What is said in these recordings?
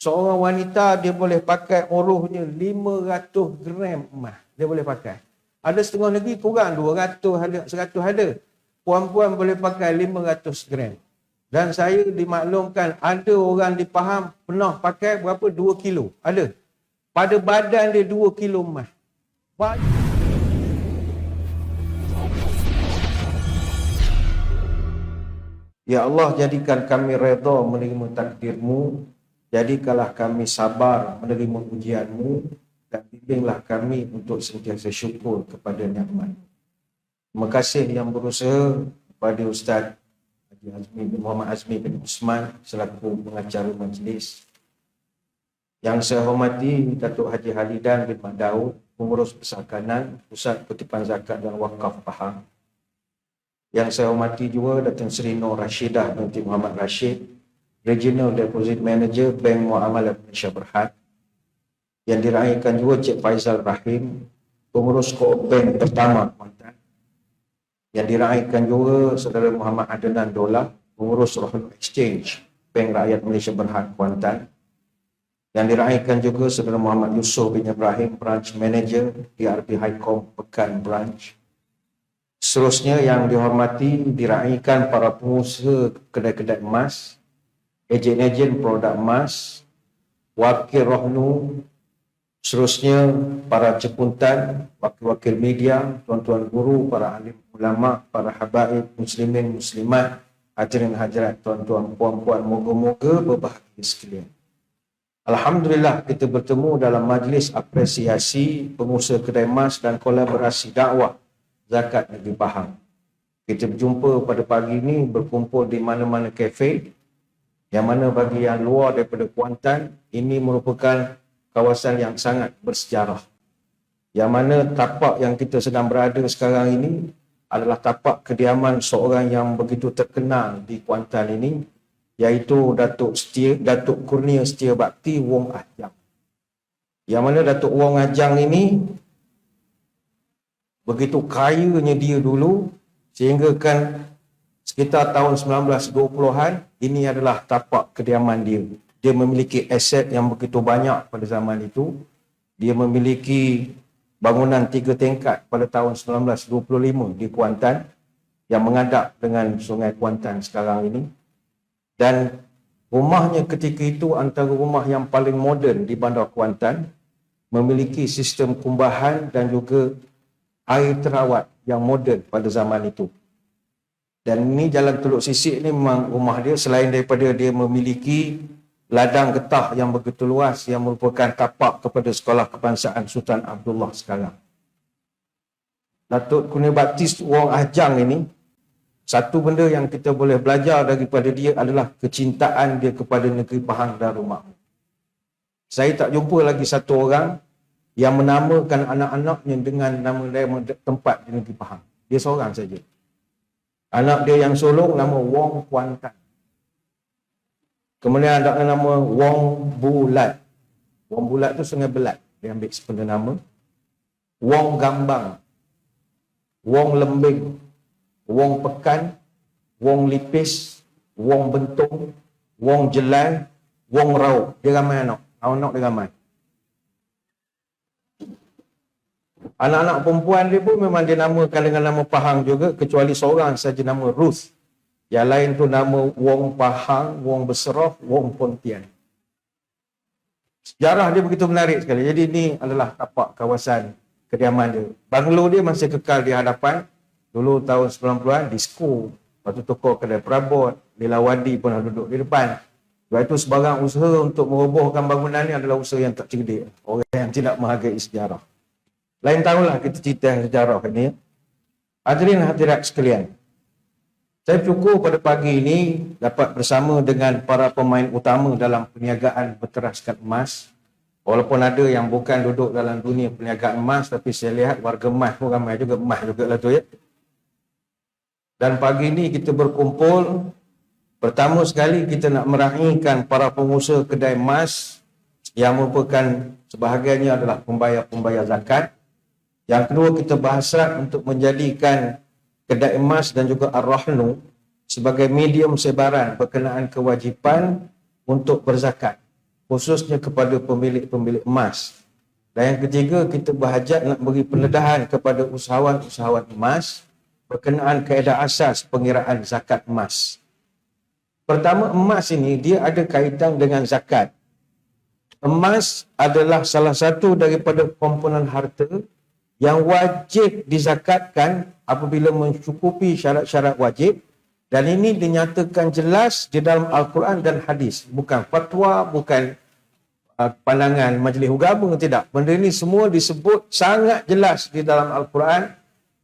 Seorang wanita dia boleh pakai uruhnya 500 gram emas. Dia boleh pakai. Ada setengah negeri kurang 200 ada, 100 ada. Puan-puan boleh pakai 500 gram. Dan saya dimaklumkan ada orang di Pahang pernah pakai berapa? 2 kilo. Ada. Pada badan dia 2 kilo emas. Ya Allah, jadikan kami redha menerima takdir-Mu. Jadikanlah kami sabar menerima ujian-Mu. Dan bimbinglah kami untuk sentiasa syukur kepada nikmat. Terima kasih yang berusaha kepada Ustaz Muhammad Azmi bin Usman selaku pengacara majlis. Yang saya hormati Datuk Haji Halidan bin Mat Daud, Pengurus Persakanan Pusat Kutipan Zakat dan Wakaf Pahang. Yang saya hormati juga Datuk Seri Nur Rashidah binti Muhammad Rashid, Regional Deposit Manager Bank Muamalat Malaysia Berhad. Yang diraihkan juga Cik Faizal Rahim, Pengurus Koop Bank pertama Kuantan. Yang diraihkan juga Saudara Muhammad Adnan Dolah, Pengurus Rohul Exchange Bank Rakyat Malaysia Berhad Kuantan. Yang diraihkan juga Saudara Muhammad Yusof bin Ibrahim, Branch Manager DRB Highcom Pekan Branch. Seterusnya yang dihormati diraihkan para pengusaha kedai-kedai emas, ejen-ejen produk emas, wakil rohnu, seterusnya para jemputan, wakil-wakil media, tuan-tuan guru, para alim ulama, para habaib, muslimin, muslimat, hadirin hadirat, tuan-tuan, puan-puan, moga-moga berbahagia sekalian. Alhamdulillah kita bertemu dalam majlis apresiasi pengusaha kedai emas dan kolaborasi dakwah zakat negeri Pahang. Kita berjumpa pada pagi ini berkumpul di mana-mana kafe, yang mana bagi yang luar daripada Kuantan, ini merupakan kawasan yang sangat bersejarah. Yang mana tapak yang kita sedang berada sekarang ini adalah tapak kediaman seorang yang begitu terkenal di Kuantan ini, iaitu Datuk Kurnia Setia Bakti Wong Ajang. Yang mana Datuk Wong Ajang ini begitu kayanya dia dulu, sehingga kan sekitar tahun 1920-an ini adalah tapak kediaman dia. Dia memiliki aset yang begitu banyak pada zaman itu. Dia memiliki bangunan 3 tingkat pada tahun 1925 di Kuantan yang menghadap dengan Sungai Kuantan sekarang ini. Dan rumahnya ketika itu antara rumah yang paling moden di Bandar Kuantan, memiliki sistem kumbahan dan juga air terawat yang moden pada zaman itu. Dan ini Jalan Teluk Sisik ni memang rumah dia, selain daripada dia memiliki ladang getah yang begitu luas yang merupakan tapak kepada Sekolah Kebangsaan Sultan Abdullah sekarang. Datuk Kurnia Baptis Wong Ajang ini, satu benda yang kita boleh belajar daripada dia adalah kecintaan dia kepada negeri Pahang dan rumah. Saya tak jumpa lagi satu orang yang menamakan anak-anaknya dengan nama tempat di negeri Pahang. Dia seorang saja. Anak dia yang sulung nama Wong Kuantan. Kemudian ada nama Wong Bulat. Wong Bulat tu Sungai Belat. Dia ambil sepenuh nama. Wong Gambang. Wong Lembing. Wong Pekan. Wong Lipis. Wong Bentung. Wong Jelai. Wong Rau. Dia ramai anak. Anak dia ramai. Anak-anak perempuan dia pun memang dinamakan dengan nama Pahang juga, kecuali seorang saja nama Ruth. Yang lain tu nama Wong Pahang, Wong Beseraf, Wong Pontian. Sejarah dia begitu menarik sekali. Jadi ini adalah tapak kawasan kediaman dia. Banglo dia masih kekal di hadapan. Dulu tahun 90-an, disko. Lepas tu toko kedai perabot, Lila Wadi pun duduk di depan. Sebab itu sebarang usaha untuk merobohkan bangunan ni adalah usaha yang tak cerdik. Orang yang tidak menghargai sejarah. Lain tahulah kita cerita sejarah ini. Hadirin hadirat sekalian. Saya bersyukur pada pagi ini dapat bersama dengan para pemain utama dalam perniagaan berteraskan emas. Walaupun ada yang bukan duduk dalam dunia perniagaan emas, tapi saya lihat warga emas pun ramai juga, emas juga lah tu ya. Dan pagi ini kita berkumpul, pertama sekali kita nak meraihkan para pengusaha kedai emas yang merupakan sebahagiannya adalah pembayar-pembayar zakat. Yang kedua, kita berhasrat untuk menjadikan kedai emas dan juga ar-rahnu sebagai medium sebaran berkenaan kewajipan untuk berzakat. khususnya kepada pemilik-pemilik emas. Dan yang ketiga, kita berhajat nak beri pendedahan kepada usahawan-usahawan emas berkenaan kaedah asas pengiraan zakat emas. Pertama, emas ini dia ada kaitan dengan zakat. Emas adalah salah satu daripada komponen harta yang wajib dizakatkan apabila mencukupi syarat-syarat wajib, dan ini dinyatakan jelas di dalam Al-Quran dan hadis. Bukan fatwa, bukan pandangan majlis agama, tidak. Benda ini semua disebut sangat jelas di dalam Al-Quran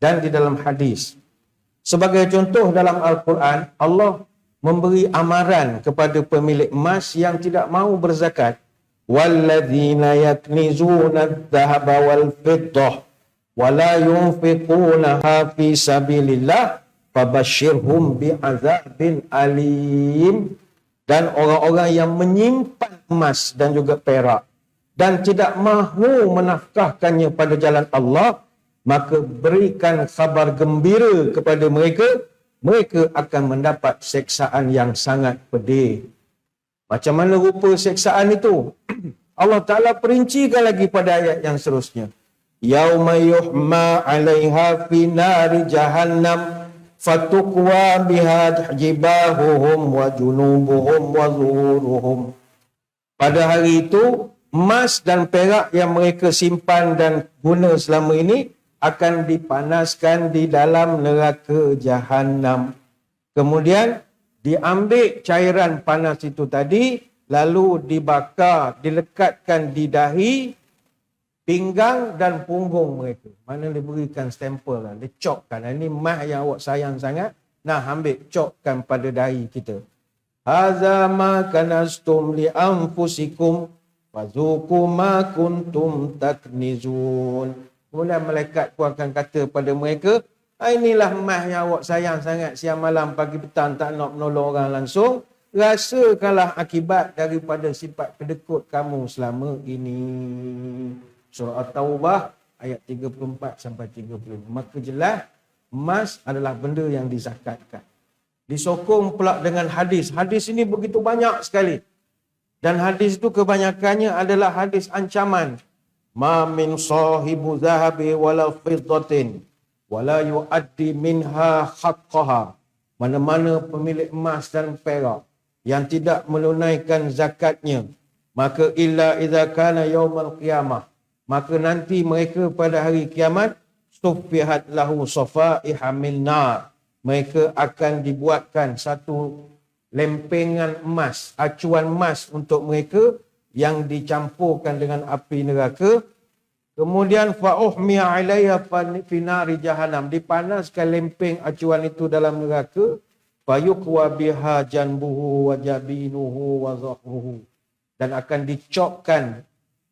dan di dalam hadis. Sebagai contoh, dalam Al-Quran, Allah memberi amaran kepada pemilik emas yang tidak mahu berzakat. Walladzina yaknizuna adh-dhahaba wal fiddah wa la yunfiqunaha fi sabilillah fabashshirhum bi'adzabin alim. Dan orang-orang yang menyimpan emas dan juga perak dan tidak mahu menafkahkannya pada jalan Allah, maka berikan khabar gembira kepada mereka, mereka akan mendapat seksaan yang sangat pedih. Macam mana rupa seksaan itu? Allah Ta'ala perincikan lagi pada ayat yang seterusnya. Yauma yuhma 'alaiha fi nari jahannam fatukwa biha jibahuhum wa junubuhum wa zuhuruhum. Pada hari itu, emas dan perak yang mereka simpan dan guna selama ini akan dipanaskan di dalam neraka Jahannam. Kemudian diambil cairan panas itu tadi, lalu dibakar, dilekatkan di dahi, pinggang dan punggung mereka. Mana diberikan stempel lah, dicokkan. Ini emas yang awak sayang sangat, nah ambil cokkan pada dahi kita. Hadza ma kanastum li anfusikum fazuqu ma kuntum taknizun. Kemudian malaikat pun akan kata pada mereka, inilah emas yang awak sayang sangat, siang malam pagi petang tak nak menolong orang langsung. Rasakanlah akibat daripada sifat kedekut kamu selama ini. Surah At-Taubah ayat 34 sampai 35. Maka jelas emas adalah benda yang dizakatkan. Disokong pula dengan hadis. Hadis ini begitu banyak sekali. Dan hadis itu kebanyakannya adalah hadis ancaman. Ma min sahibu zahabi wala fiddatin wala yuaddi minha haqqaha. Mana-mana pemilik emas dan perak yang tidak menunaikan zakatnya, maka illa idza kana yaumal qiyamah, maka nanti mereka pada hari kiamat, suffihat lahu safaiha min nar, mereka akan dibuatkan satu lempengan emas, acuan emas untuk mereka yang dicampurkan dengan api neraka. Kemudian fa'uhmiya 'alaiha fi nari jahannam, dipanaskan lempeng acuan itu dalam neraka. Fayuqwa biha janbuhu wa jabinuhu wa zahruhu, dan akan dicokkan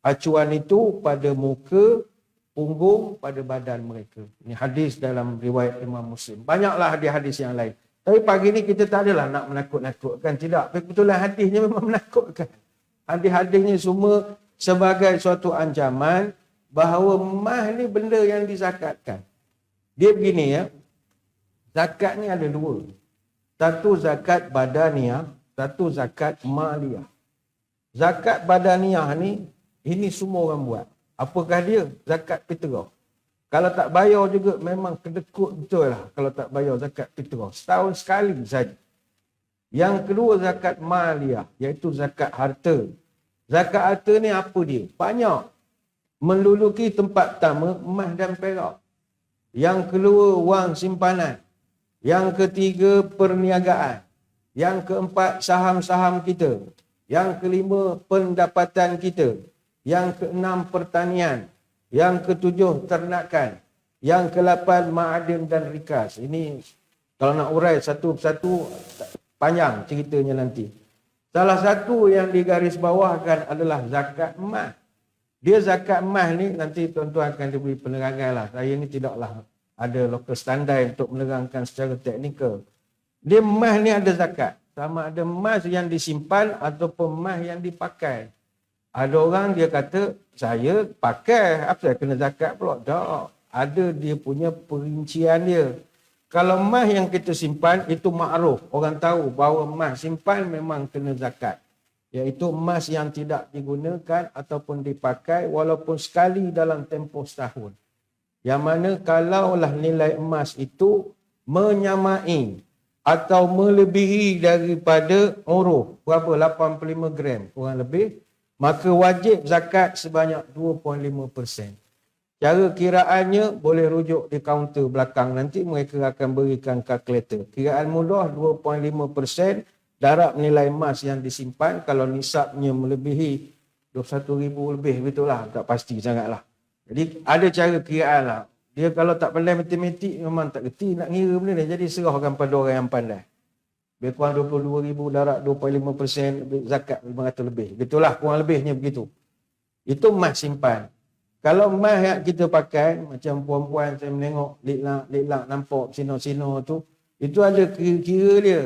acuan itu pada muka, punggung, pada badan mereka. Ini hadis dalam riwayat Imam Muslim. Banyaklah hadis-hadis yang lain. Tapi pagi ni kita tak adalah nak menakut-nakutkan. Tidak. Kebetulan hadisnya memang menakutkan. Hadis-hadisnya semua sebagai suatu ancaman bahawa emas ni benda yang dizakatkan. Dia begini ya. Zakat ni ada dua. Satu zakat badaniyah, satu zakat maliyah. Zakat badaniyah ni, ini semua orang buat. Apakah dia? Zakat fitrah. Kalau tak bayar juga memang kedekut betul lah kalau tak bayar zakat fitrah. Setahun sekali saja. Yang kedua zakat maliyah, iaitu zakat harta. Zakat harta ni apa dia? Banyak. Menduduki tempat pertama emas dan perak. Yang kedua wang simpanan. Yang ketiga perniagaan. Yang keempat saham-saham kita. Yang kelima pendapatan kita. Yang keenam pertanian. Yang ketujuh ternakan. Yang kelapan ma'adin dan rikas. Ini kalau nak urai satu persatu panjang ceritanya nanti. Salah satu yang digarisbawahkan adalah zakat emas. Dia zakat emas ni nanti tuan-tuan akan diberi penerangan lah. Saya ni tidaklah ada local standard untuk menerangkan secara teknikal. Dia emas ni ada zakat. Sama ada emas yang disimpan ataupun emas yang dipakai. Ada orang dia kata, saya pakai, apa saya kena zakat pula? Tak. Ada dia punya perincian dia. Kalau emas yang kita simpan, itu makruf. Orang tahu bahawa emas simpan memang kena zakat. iaitu emas yang tidak digunakan ataupun dipakai walaupun sekali dalam tempoh setahun. Yang mana kalaulah nilai emas itu menyamai atau melebihi daripada uruh, berapa? 85 gram kurang lebih, maka wajib zakat sebanyak 2.5%. Cara kiraannya boleh rujuk di kaunter belakang, nanti mereka akan berikan kalkulator. Kiraan mudah 2.5% darab nilai emas yang disimpan. Kalau nisabnya melebihi 21,000 lebih, begitulah, tak pasti sangatlah. Jadi ada cara kiraan lah. Dia kalau tak pandai matematik memang tak kerti nak ngira benda ni. Jadi serahkan pada orang yang pandai. Lebih kurang 22,000 darab 2.5% zakat 500 lebih. Begitulah kurang lebihnya begitu. Itu emas simpan. Kalau emas yang kita pakai, macam puan-puan saya menengok liklak nampak sino-sino tu, itu ada kira-kira dia.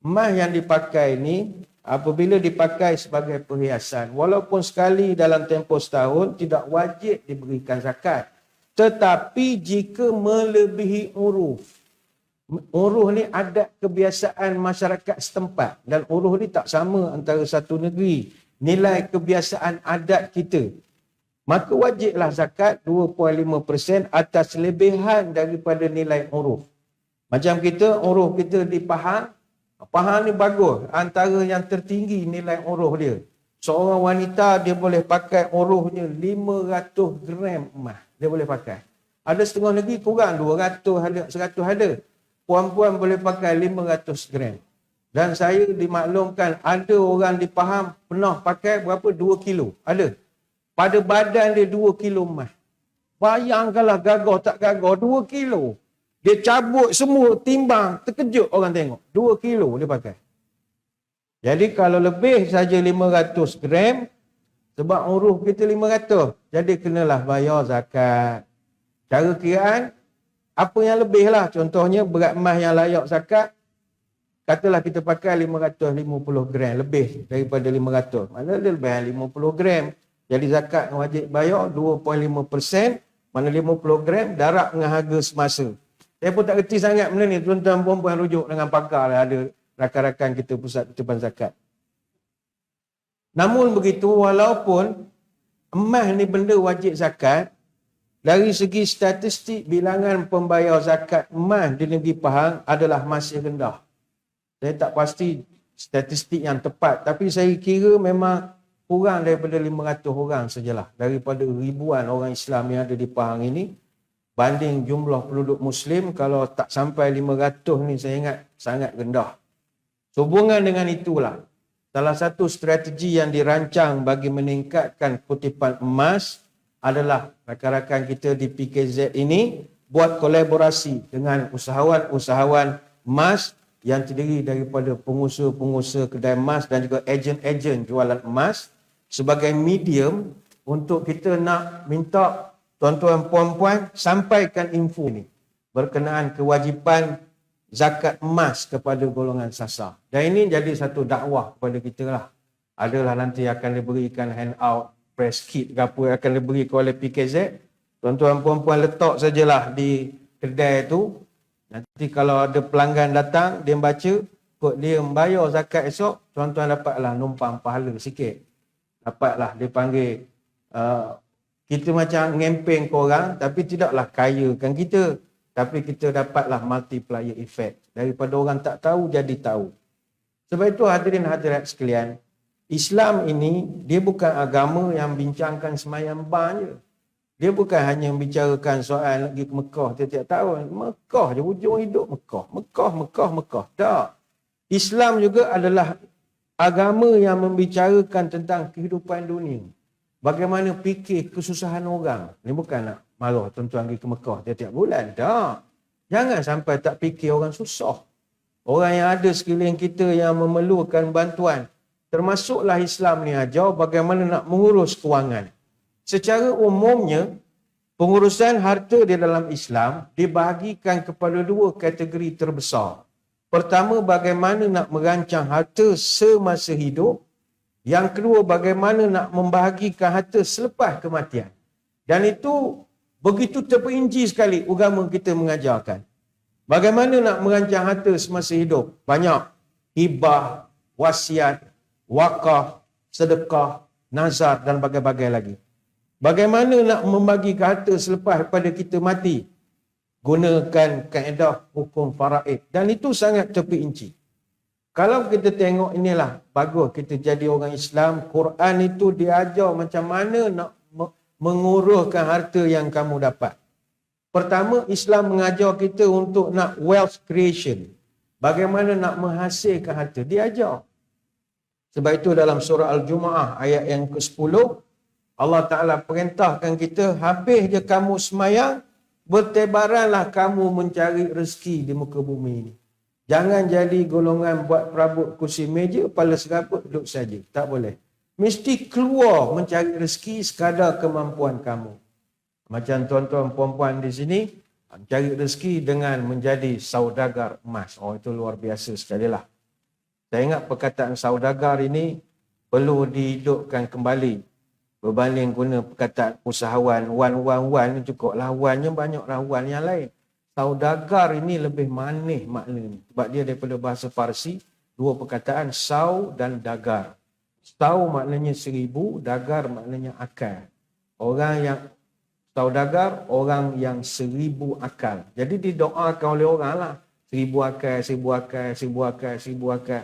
Emas yang dipakai ni, apabila dipakai sebagai perhiasan, walaupun sekali dalam tempoh setahun, tidak wajib diberikan zakat. Tetapi jika melebihi uruh, uruh ni adat kebiasaan masyarakat setempat, dan uruh ni tak sama antara satu negeri, nilai kebiasaan adat kita, maka wajiblah zakat 2.5% atas lebihan daripada nilai uruh. Macam kita, uruh kita di Pahang, Pahang ni bagus, antara yang tertinggi nilai uruh dia. Seorang wanita dia boleh pakai uruhnya 500 gram emas. Dia boleh pakai. Ada setengah negeri kurang 200 ada, 100 ada. Puan-puan boleh pakai 500 gram. Dan saya dimaklumkan ada orang di Pahang pernah pakai berapa? 2 kilo. Ada. Pada badan dia 2 kilo emas. Bayangkanlah gagah tak gagah 2 kilo. Dia cabut semua, timbang, terkejut orang tengok. 2 kilo dia pakai. Jadi kalau lebih saja 500 gram, sebab uruh kita 500, jadi kenalah bayar zakat. Cara kiraan, apa yang lebih lah. Contohnya berat emas yang layak zakat, katalah kita pakai 550 gram, lebih daripada 500. Mana dia lebih 50 gram. Jadi zakat wajib bayar 2.5%, mana 50 gram, darab dengan harga semasa. Saya pun tak kerti sangat benda ni, tuan-tuan perempuan rujuk dengan pakar lah, ada rakan-rakan kita pusat kutipan zakat. Namun begitu, walaupun emas ni benda wajib zakat, dari segi statistik bilangan pembayar zakat emas di negeri Pahang adalah masih rendah. Saya tak pasti statistik yang tepat, tapi saya kira memang kurang daripada 500 orang sajalah daripada ribuan orang Islam yang ada di Pahang ini. Banding jumlah penduduk Muslim, kalau tak sampai 500 ni saya ingat sangat rendah. Sehubungan dengan itulah, salah satu strategi yang dirancang bagi meningkatkan kutipan emas adalah rakan-rakan kita di PKZ ini buat kolaborasi dengan usahawan-usahawan emas yang terdiri daripada pengusaha-pengusaha kedai emas dan juga ejen-ejen jualan emas sebagai medium untuk kita nak minta tuan-tuan puan-puan sampaikan info ni berkenaan kewajipan zakat emas kepada golongan sasar. Dan ini jadi satu dakwah kepada kita lah. Adalah nanti akan diberikan handout, press kit ke apa akan diberikan oleh PKZ. Tuan-tuan puan-puan letak sajalah di kedai tu. Nanti kalau ada pelanggan datang, dia baca, kod dia membayar zakat esok, tuan-tuan dapatlah numpang pahala sikit. Dapatlah dia panggil, kita macam ngempeng korang, tapi tidaklah kayakan kita. Tapi kita dapatlah multiplier effect. Daripada orang tak tahu, jadi tahu. Sebab itu hadirin hadirat sekalian, Islam ini, dia bukan agama yang bincangkan semayang ban je. Dia bukan hanya membicarakan soal lagi ke Mekah tiap-tiap tahun. Mekah je, hujung hidup Mekah. Mekah. Tak. Islam juga adalah agama yang membicarakan tentang kehidupan dunia. Bagaimana fikir kesusahan orang. Ini bukan nak marah tuan-tuan pergi ke Mekah tiap-tiap bulan. Tak. Jangan sampai tak fikir orang susah. Orang yang ada sekeliling kita yang memerlukan bantuan. Termasuklah Islam ni ajar bagaimana nak mengurus kewangan. Secara umumnya, pengurusan harta di dalam Islam dibahagikan kepada dua kategori terbesar. Pertama, bagaimana nak merancang harta semasa hidup. Yang kedua, bagaimana nak membahagikan harta selepas kematian. Dan itu begitu terperinci sekali agama kita mengajarkan. Bagaimana nak merancang harta semasa hidup? Banyak. Hibah, wasiat, wakaf, sedekah, nazar dan bagai-bagai lagi. Bagaimana nak membagi harta selepas pada kita mati? Gunakan kaedah hukum faraid. Dan itu sangat terperinci. Kalau kita tengok inilah, bagus kita jadi orang Islam. Quran itu diajar macam mana nak menguruskan harta yang kamu dapat. Pertama, Islam mengajar kita untuk nak wealth creation. Bagaimana nak menghasilkan harta. Diajar. Sebab itu dalam surah Al-Jumu'ah ayat yang ke-10, Allah Ta'ala perintahkan kita, habis je kamu semayang, bertebaranlah kamu mencari rezeki di muka bumi ini. Jangan jadi golongan buat perabot kursi meja, kepala serabut, duduk saja. Tak boleh. Mesti keluar mencari rezeki sekadar kemampuan kamu. Macam tuan-tuan perempuan di sini, mencari rezeki dengan menjadi saudagar emas. Oh, itu luar biasa sekali lah. Saya ingat perkataan saudagar ini perlu dihidupkan kembali. Berbanding guna perkataan usahawan, wan cukup lah. Wannya banyaklah wan yang lain. Saudagar ini lebih manis maknanya. Sebab dia daripada bahasa Parsi, dua perkataan, sau dan dagar. Sau maknanya 1000, dagar maknanya akal. Orang yang saudagar, orang yang 1000 akal. Jadi didoakan oleh orang lah. 1000 akal, 1000 akal, 1000 akal, 1000 akal.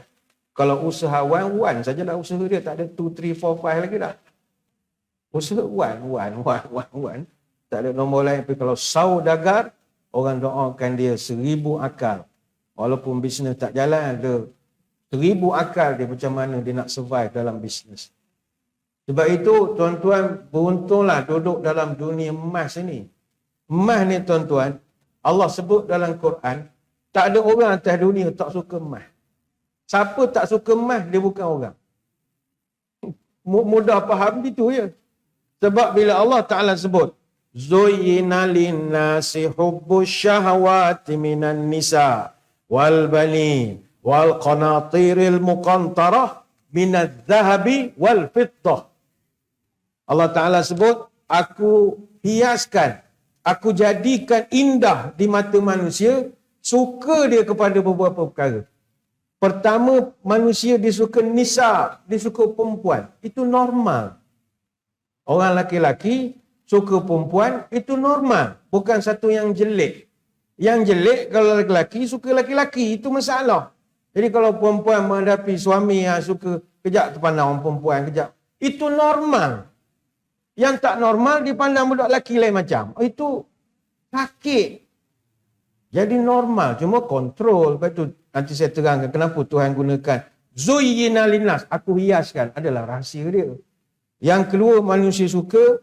Kalau usahawan, wan sajalah usaha dia. Tak ada 2, 3, 4, 5 lagi dah. Usaha wan. Tak ada nombor lain. Tapi kalau saudagar, orang doakan dia 1000 akal. Walaupun bisnes tak jalan, ada 1000 akal dia macam mana dia nak survive dalam bisnes. Sebab itu, tuan-tuan, beruntunglah duduk dalam dunia emas ini. Emas ni, tuan-tuan, Allah sebut dalam Quran, tak ada orang atas dunia tak suka emas. Siapa tak suka emas, dia bukan orang. Mudah faham itu ya. Sebab bila Allah Ta'ala sebut, Zuyyina linnasi hubbus syahawati minan nisa wal banin wal qanatiril muqantarah minadh dhahabi wal fiddah. Allah Ta'ala sebut, aku hiaskan, aku jadikan indah di mata manusia, suka dia kepada beberapa perkara. Pertama, manusia dia suka nisa, dia suka perempuan. Itu normal. Orang laki-laki suka perempuan, itu normal. Bukan satu yang jelek. Yang jelek kalau laki-laki suka laki-laki, itu masalah. Jadi kalau perempuan menghadapi suami yang suka kejap terpandang orang perempuan, kejap. Itu normal. Yang tak normal dipandang budak lelaki lain macam. Oh, itu sakit. Jadi normal, cuma kontrol. Lepas tu nanti saya terangkan kenapa Tuhan gunakan Zuyyina linnas, aku hiaskan, adalah rahsia dia. Yang kedua, manusia suka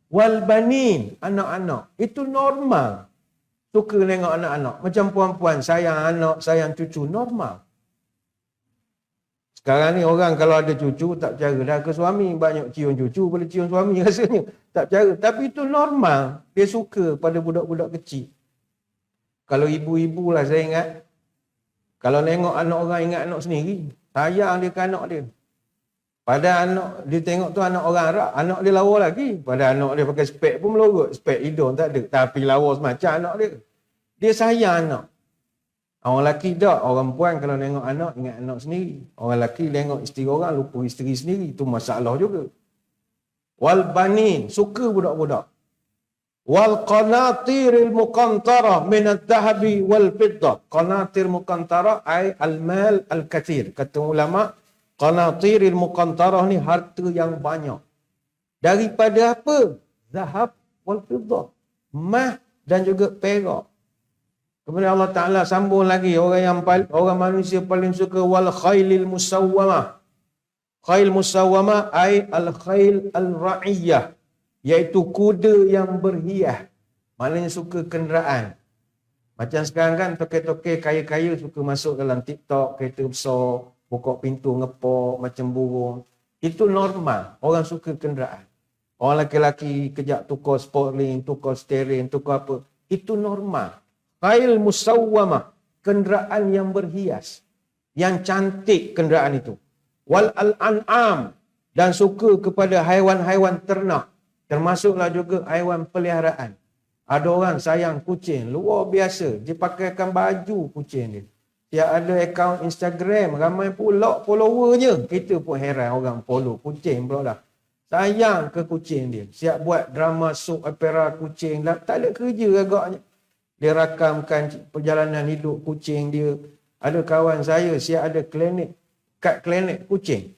wal banin, anak-anak. Itu normal. Suka tengok anak-anak. Macam puan-puan, sayang anak, sayang cucu, normal. Sekarang ni orang kalau ada cucu, tak bercara dah ke suami. Banyak cium cucu, boleh cium suami rasanya. Tak bercara. Tapi itu normal. Dia suka pada budak-budak kecil. Kalau ibu-ibu lah saya ingat. Kalau tengok anak orang, ingat anak sendiri. Sayang dia ke anak dia. Pada anak, dia tengok tu anak orang Arab. Anak dia lawa lagi. Pada anak dia pakai spek pun melorot. Spek hidung tak ada. Tapi lawa semacam anak dia. Dia sayang anak. Orang lelaki tak. Orang perempuan kalau tengok anak, ingat anak sendiri. Orang lelaki tengok isteri orang, lupa isteri sendiri. Itu masalah juga. Wal banin, suka budak-budak. Wal qanatiril muqantarah minad dhahabi wal fiddah. Qanatir muqantarah ay al-mal al-kathir. Kata ulama, qanatiril muqantarah ni harta yang banyak. Daripada apa? Zahab wal fiddah. Emas dan juga perak. Kemudian Allah Ta'ala sambung lagi, orang manusia paling suka wal khailil musawwamah. Khail musawwamah ay al-khail al-ra'iyah. Iaitu kuda yang berhias. Maknanya suka kenderaan. Macam sekarang kan toke-toke kaya-kaya suka masuk dalam TikTok, kereta besar, buka pintu ngepok macam burung. Itu normal. Orang suka kenderaan. Orang lelaki kejap tukar sportling, tukar steering, tukar apa. Itu normal. Khail musawwamah. Kenderaan yang berhias. Yang cantik kenderaan itu. Wal al-an'am. Dan suka kepada haiwan-haiwan ternak. Termasuklah juga haiwan peliharaan. Ada orang sayang kucing. Luar biasa. Dia pakaikan baju kucing dia. Dia ada akaun Instagram, ramai pula followernya. Kita pun heran orang follow kucing pula dah. Sayang ke kucing dia. Siap buat drama soap opera kucing. Tak ada kerja agaknya. Dia rakamkan perjalanan hidup kucing dia. Ada kawan saya siap ada klinik. Kat klinik kucing.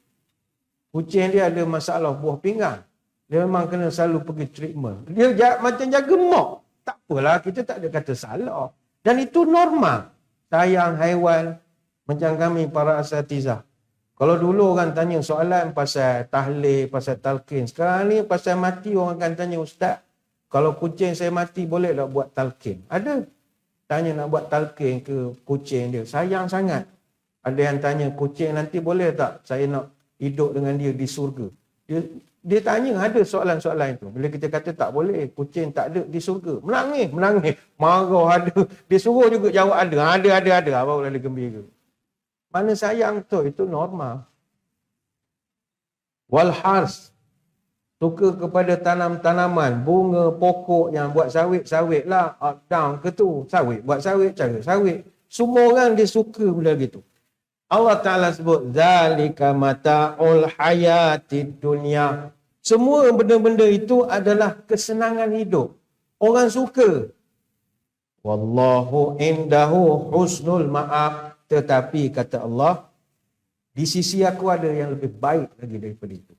Kucing dia ada masalah buah pinggang. Dia memang kena selalu pergi treatment. Dia macam jaga mak. Tak apalah, kita tak ada kata salah. Dan itu normal. Sayang haiwan macam kami para asatizah. Kalau dulu orang tanya soalan pasal tahlil, pasal talqin. Sekarang ni pasal mati orang akan tanya, ustaz, kalau kucing saya mati boleh tak buat talqin? Ada. Tanya nak buat talqin ke kucing dia. Sayang sangat. Ada yang tanya kucing nanti boleh tak saya nak hidup dengan dia di surga? Dia tanya, ada soalan-soalan itu. Bila kita kata tak boleh, kucing tak ada di surga. Menangis. Marah ada. Dia suruh juga jawab ada. Ada. Barulah dia gembira. Mana sayang tu, itu normal. Walhars. Suka kepada tanam-tanaman, bunga, pokok yang buat sawit lah. Down ke tu. Sawit, buat sawit, cara sawit. Semua orang dia suka benda gitu. Allah Ta'ala sebut, Zalika mata'ul hayatid dunya. Semua benda-benda itu adalah kesenangan hidup. Orang suka. Wallahu indahu husnul ma'ab. Tetapi kata Allah, di sisi aku ada yang lebih baik lagi daripada itu.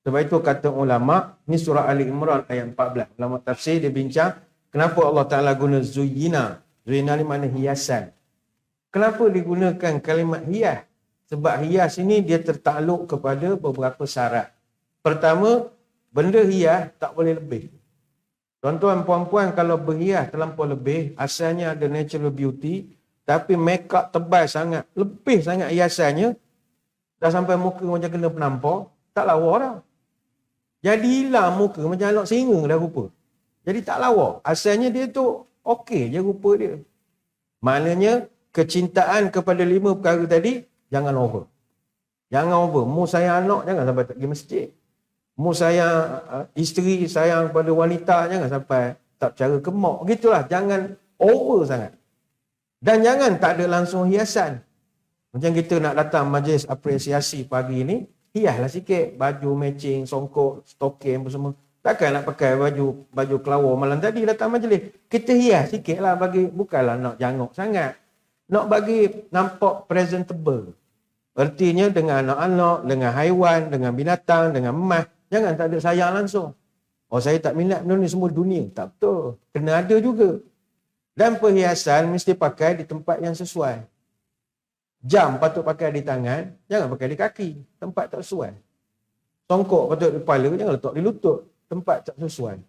Sebab itu kata ulama, ni surah Ali Imran ayat 14. Ulama tafsir dia bincang, kenapa Allah Ta'ala guna zuyina. Zuyina ni mana hiasan. Kenapa digunakan kalimat hias? Sebab hias ini dia tertakluk kepada beberapa syarat. Pertama, benda hias tak boleh lebih. Tuan-tuan puan-puan kalau berhias terlampau lebih, asalnya ada natural beauty, tapi make up tebal sangat, lebih sangat hiasannya, dah sampai muka macam kena penampar, tak lawa dah. Jadi hilang muka macam anak singa dah rupa. Jadi tak lawa. Asalnya dia tu okey je rupa dia. Maknanya, kecintaan kepada 5 perkara tadi, jangan over. Jangan over. Mu sayang anak, jangan sampai tak pergi masjid. Mu sayang isteri, sayang pada wanita, jangan sampai tak cara ke mak. Gitulah, jangan over sangat. Dan jangan tak ada langsung hiasan. Macam kita nak datang majlis apresiasi pagi ni, hiaslah sikit. Baju matching, songkok, stoking apa semua. Takkan nak pakai baju kelawar malam tadi datang majlis. Kita hias sikit lah bagi, bukanlah nak jangok sangat. Nak bagi nampak presentable. Artinya dengan anak-anak, dengan haiwan, dengan binatang, dengan emas. Jangan tak ada sayang langsung. Oh saya tak minat benda ni semua dunia. Tak betul. Kena ada juga. Dan perhiasan mesti pakai di tempat yang sesuai. Jam patut pakai di tangan. Jangan pakai di kaki. Tempat tak sesuai. Songkok patut di kepala. Jangan letak di lutut. Tempat tak sesuai.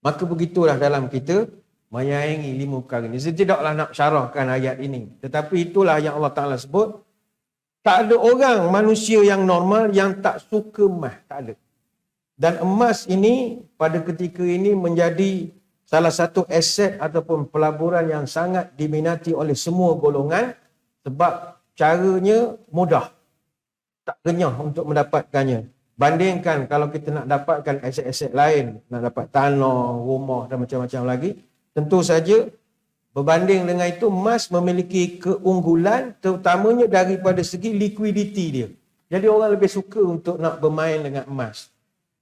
Maka begitulah dalam kita menyayangi 5 perkara ini. Saya tidaklah nak syarahkan ayat ini. Tetapi itulah yang Allah Ta'ala sebut. Tak ada orang manusia yang normal yang tak suka emas. Tak ada. Dan emas ini pada ketika ini menjadi salah satu aset ataupun pelaburan yang sangat diminati oleh semua golongan. Sebab caranya mudah. Tak kenyah untuk mendapatkannya. Bandingkan kalau kita nak dapatkan aset-aset lain. Nak dapat tanah, rumah dan macam-macam lagi. Tentu saja berbanding dengan itu emas memiliki keunggulan terutamanya daripada segi likuiditi dia. Jadi orang lebih suka untuk nak bermain dengan emas.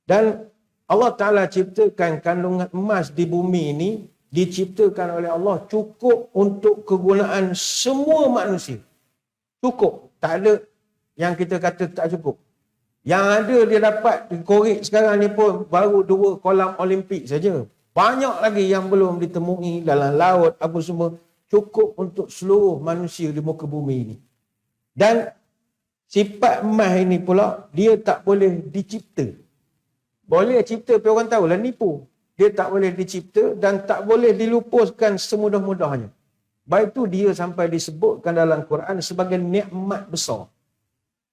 Dan Allah Ta'ala ciptakan kandungan emas di bumi ini diciptakan oleh Allah cukup untuk kegunaan semua manusia. Cukup. Tak ada yang kita kata tak cukup. Yang ada dia dapat dikorek sekarang ni pun baru 2 kolam Olimpik saja. Banyak lagi yang belum ditemui dalam laut, apa semua. Cukup untuk seluruh manusia di muka bumi ini. Dan sifat emas ini pula, dia tak boleh dicipta. Boleh cipta, tapi orang tahulah nipu. Dia tak boleh dicipta dan tak boleh dilupuskan semudah-mudahnya. Baik itu dia sampai disebutkan dalam Quran sebagai nikmat besar.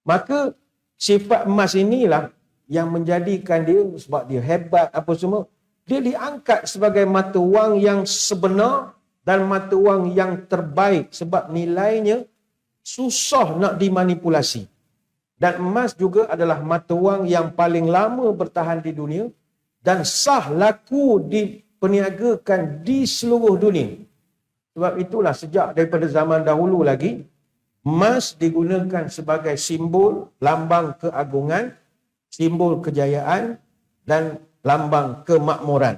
Maka sifat emas inilah yang menjadikan dia, sebab dia hebat apa semua, dia diangkat sebagai mata wang yang sebenar dan mata wang yang terbaik sebab nilainya susah nak dimanipulasi. Dan emas juga adalah mata wang yang paling lama bertahan di dunia dan sah laku diperniagakan di seluruh dunia. Sebab itulah sejak daripada zaman dahulu lagi, emas digunakan sebagai simbol lambang keagungan, simbol kejayaan dan lambang kemakmuran.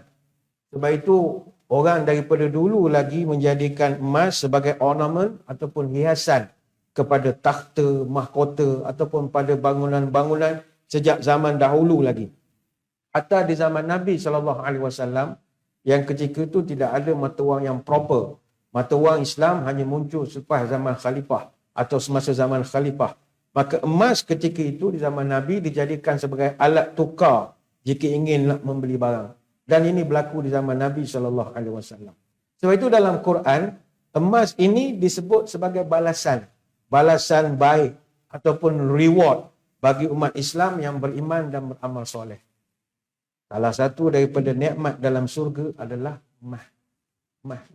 Sebab itu orang daripada dulu lagi menjadikan emas sebagai ornament ataupun hiasan kepada takhta, mahkota ataupun pada bangunan-bangunan sejak zaman dahulu lagi. Hatta di zaman Nabi SAW yang ketika itu tidak ada mata wang yang proper. Mata wang Islam hanya muncul selepas zaman khalifah atau semasa zaman khalifah. Maka emas ketika itu di zaman Nabi dijadikan sebagai alat tukar jika ingin nak membeli barang. Dan ini berlaku di zaman Nabi SAW. Sebab itu dalam Quran, emas ini disebut sebagai balasan. Balasan baik ataupun reward bagi umat Islam yang beriman dan beramal soleh. Salah satu daripada nikmat dalam surga adalah emas.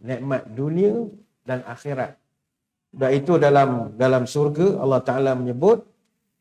Nikmat dunia dan akhirat. Dan itu dalam surga Allah Ta'ala menyebut,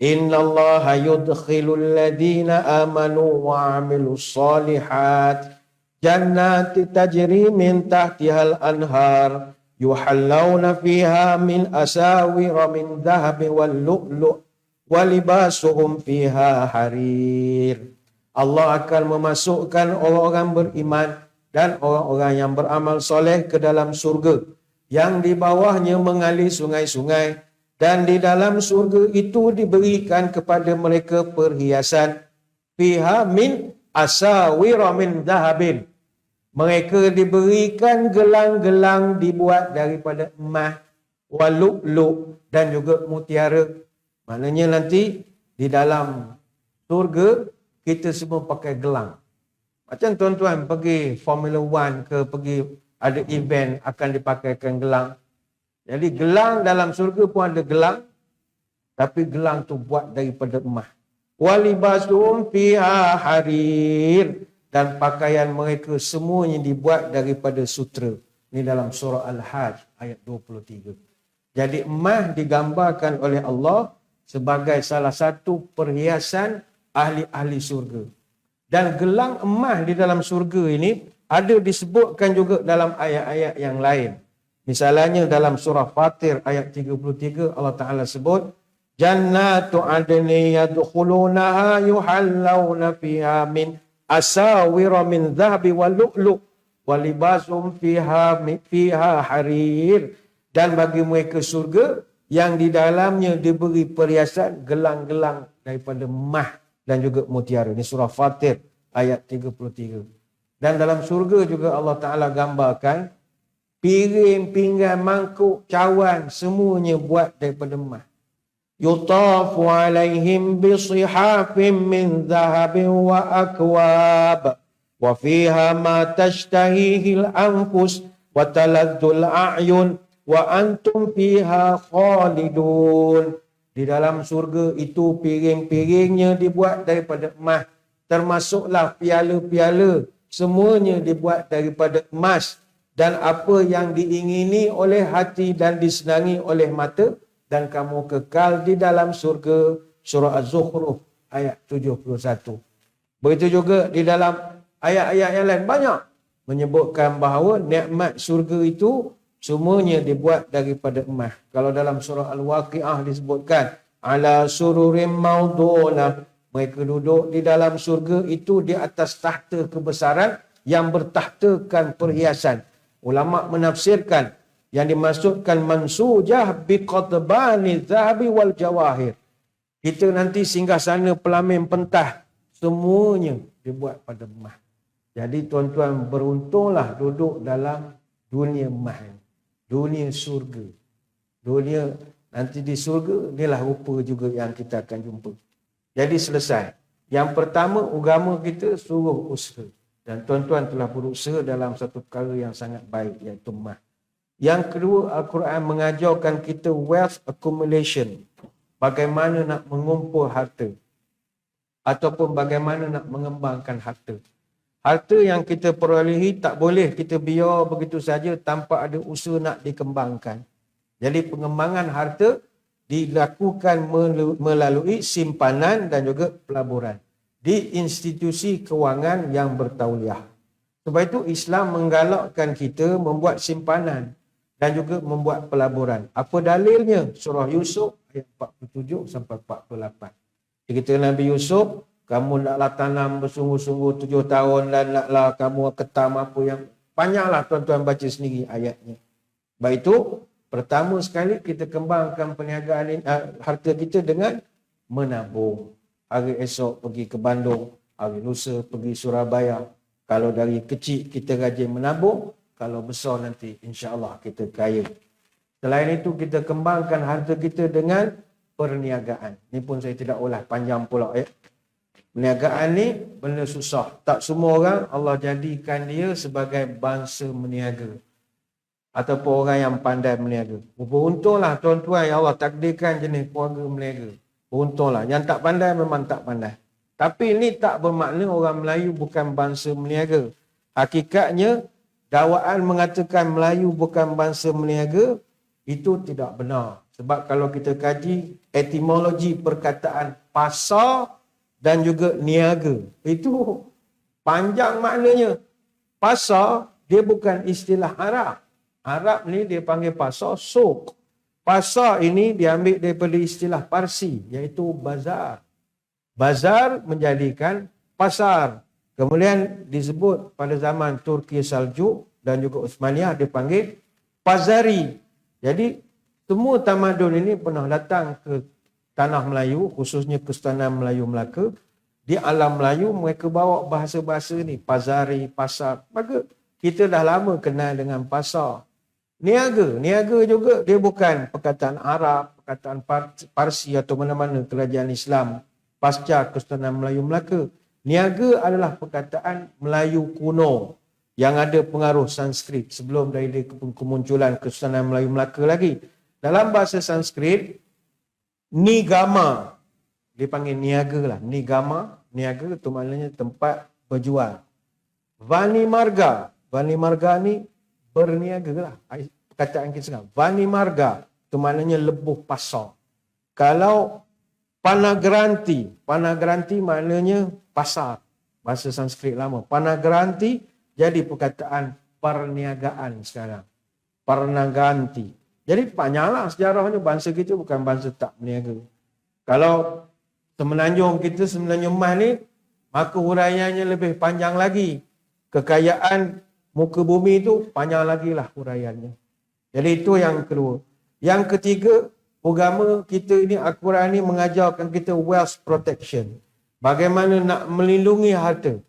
Innallaha yudkhilul ladhina amanu wa amilus salihat jannati tajri min tahtihal anhar yuhallawna fiha min asawira min dhahabi wal lu'lu' walibasuhum fiha harir. Allah akan memasukkan orang-orang beriman dan orang-orang yang beramal soleh ke dalam surga yang di bawahnya mengalir sungai-sungai, dan di dalam surga itu diberikan kepada mereka perhiasan fiha min asawira min dhahabin. Mereka diberikan gelang-gelang dibuat daripada emas, waluk-luk dan juga mutiara. Maknanya nanti di dalam surga kita semua pakai gelang. Macam tuan-tuan pergi Formula 1 ke pergi ada event akan dipakaikan gelang. Jadi gelang dalam surga pun ada gelang, tapi gelang tu buat daripada emas. Walibasum fiha harir, dan pakaian mereka semuanya dibuat daripada sutera. Ini dalam surah Al-Hajj ayat 23. Jadi emas digambarkan oleh Allah sebagai salah satu perhiasan ahli-ahli surga. Dan gelang emas di dalam surga ini ada disebutkan juga dalam ayat-ayat yang lain. Misalnya dalam surah Fatir ayat 33 Allah Ta'ala sebut, Jannatu adni yadkhulunaha yuhallawna fiha min asawira min dhahabi wal lu'lu' walibasum fiha harir. Dan bagi mereka surga yang di dalamnya diberi perhiasan gelang-gelang daripada emas dan juga mutiara. Ini surah Fatir ayat 33. Dan dalam surga juga Allah Ta'ala gambarkan piring, pinggan, mangkuk, cawan semuanya buat daripada emas. Yutafu alaihim bisihafim min dhahabin wa akwab wa fiha ma tashtahihil anfus wa taladdul a'yun wa antum fiha khalidun. Di dalam surga itu piring-piringnya dibuat daripada emas. Termasuklah piala-piala. Semuanya dibuat daripada emas. Dan apa yang diingini oleh hati dan disenangi oleh mata. Dan kamu kekal di dalam surga. Surah Az-Zukhruf ayat 71. Begitu juga di dalam ayat-ayat yang lain banyak. Menyebutkan bahawa nikmat surga itu semuanya dibuat daripada emas. Kalau dalam surah Al-Waqi'ah disebutkan ala sururim maudunah, mereka duduk di dalam surga itu di atas tahta kebesaran yang bertahtakan perhiasan. Ulama menafsirkan yang dimaksudkan mansujah biqatbani zahabi wal jawahir. Kita nanti singgah sana pelamin pentah, semuanya dibuat pada emas. Jadi tuan-tuan beruntunglah duduk dalam dunia emas. Dunia surga. Dunia nanti di surga, inilah rupa juga yang kita akan jumpa. Jadi selesai. Yang pertama, agama kita suruh usaha. Dan tuan-tuan telah berusaha dalam satu perkara yang sangat baik, iaitu emas. Yang kedua, Al-Quran mengajarkan kita wealth accumulation. Bagaimana nak mengumpul harta. Ataupun bagaimana nak mengembangkan harta. Harta yang kita perolehi tak boleh kita biar begitu saja tanpa ada usaha nak dikembangkan. Jadi pengembangan harta dilakukan melalui simpanan dan juga pelaburan di institusi kewangan yang bertauliah. Sebab itu Islam menggalakkan kita membuat simpanan dan juga membuat pelaburan. Apa dalilnya? Surah Yusuf ayat 47 sampai 48. Dia kata Nabi Yusuf, kamu naklah tanam bersungguh-sungguh 7 tahun dan naklah kamu ketam apa yang banyaklah tuan-tuan baca sendiri ayatnya. Baik itu, pertama sekali kita kembangkan perniagaan ini, harta kita dengan menabung. Hari esok pergi ke Bandung, hari lusa pergi Surabaya. Kalau dari kecil kita rajin menabung, kalau besar nanti insya-Allah kita kaya. Selain itu kita kembangkan harta kita dengan perniagaan. Ini pun saya tidak ulas panjang pula ya. Perniagaan ni benda susah. Tak semua orang Allah jadikan dia sebagai bangsa meniaga ataupun orang yang pandai meniaga. Beruntunglah tuan-tuan yang Allah takdirkan jenis keluarga meniaga. Beruntunglah. Yang tak pandai memang tak pandai. Tapi ini tak bermakna orang Melayu bukan bangsa meniaga. Hakikatnya dakwaan mengatakan Melayu bukan bangsa meniaga itu tidak benar. Sebab kalau kita kaji etimologi perkataan pasar dan juga niaga, itu panjang maknanya. Pasar dia bukan istilah Arab. Arab ni dia panggil pasar souk. Pasar ini diambil daripada istilah Parsi iaitu bazar. Bazar menjadikan pasar. Kemudian disebut pada zaman Turki Saljuk dan juga Uthmaniyah dipanggil Pazari. Jadi semua tamadun ini pernah datang ke tanah Melayu, khususnya ke Sultanan Melayu Melaka. Di alam Melayu mereka bawa bahasa-bahasa ni, Pazari, pasar. Maka kita dah lama kenal dengan pasar. Niaga juga dia bukan perkataan Arab, perkataan Parsi atau mana-mana kerajaan Islam pasca Kesultanan Melayu Melaka. Niaga adalah perkataan Melayu kuno yang ada pengaruh Sanskrit sebelum dari kemunculan Kesultanan Melayu Melaka lagi. Dalam bahasa Sanskrit, nigama, dipanggil niaga lah. Niaga itu maknanya tempat berjual. Vani marga ni berniaga lah. Perkataan kita sekarang. Vani marga, itu maknanya lebuh pasar. Kalau Panagranti maknanya pasar. Bahasa Sanskrit lama. Panagranti jadi perkataan perniagaan sekarang. Parnaganti. Jadi banyaklah sejarahnya bangsa kita bukan bangsa tak berniaga. Kalau Semenanjung kita, Semenanjung Mas ni, maka huraiannya lebih panjang lagi. Kekayaan muka bumi itu panjang lagi lah huraiannya. Jadi itu yang kedua. Yang ketiga, agama kita ini, Al-Quran ini mengajarkan kita wealth protection. Bagaimana nak melindungi harta.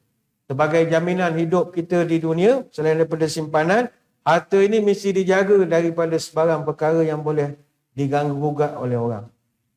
Sebagai jaminan hidup kita di dunia, selain daripada simpanan, harta ini mesti dijaga daripada sebarang perkara yang boleh diganggu-gugat oleh orang.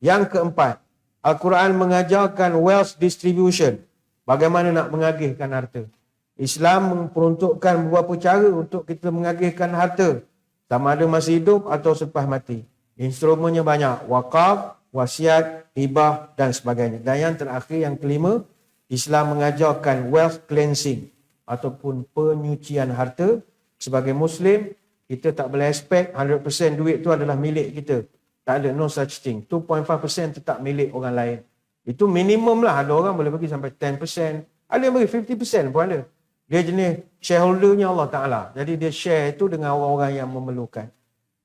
Yang keempat, Al-Quran mengajarkan wealth distribution. Bagaimana nak mengagihkan harta. Islam memperuntukkan beberapa cara untuk kita mengagihkan harta. Sama ada masa hidup atau selepas mati. Instrumennya banyak. Wakaf, wasiat, hibah dan sebagainya. Dan yang terakhir, yang kelima, Islam mengajarkan wealth cleansing ataupun penyucian harta. Sebagai Muslim, kita tak boleh expect 100% duit itu adalah milik kita. Tak ada, no such thing. 2.5% tetap milik orang lain. Itu minimum lah. Ada orang boleh bagi sampai 10%. Ada yang bagi 50% pun ada. Dia jenis shareholdernya Allah Ta'ala. Jadi dia share itu dengan orang-orang yang memerlukan.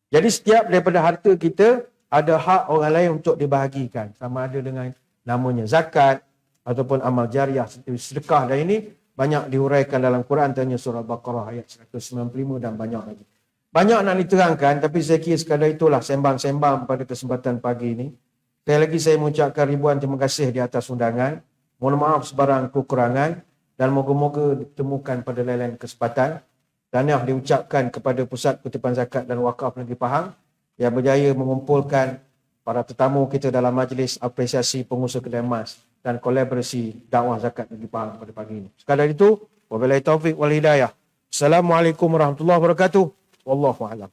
Jadi setiap daripada harta kita, ada hak orang lain untuk dibahagikan. Sama ada dengan namanya zakat, ataupun amal jariah, sedekah. Dan ini banyak dihuraikan dalam Quran, tanya surah Baqarah ayat 195 dan banyak lagi. Banyak nak diterangkan, tapi saya kira sekadar itulah sembang-sembang pada kesempatan pagi ini. Sekali lagi saya mengucapkan ribuan terima kasih di atas undangan. Mohon maaf sebarang kekurangan dan moga-moga ditemukan pada lain-lain kesempatan. Tahniah diucapkan kepada Pusat Kutipan Zakat dan Wakaf Negeri Pahang yang berjaya mengumpulkan para tetamu kita dalam majlis apresiasi pengusaha kedai emas dan kolaborasi dakwah zakat Negeri Pahang pada pagi ini. Sekadar itu, wabillahi taufiq wal hidayah. Assalamualaikum warahmatullahi wabarakatuh. Wallahu a'lam.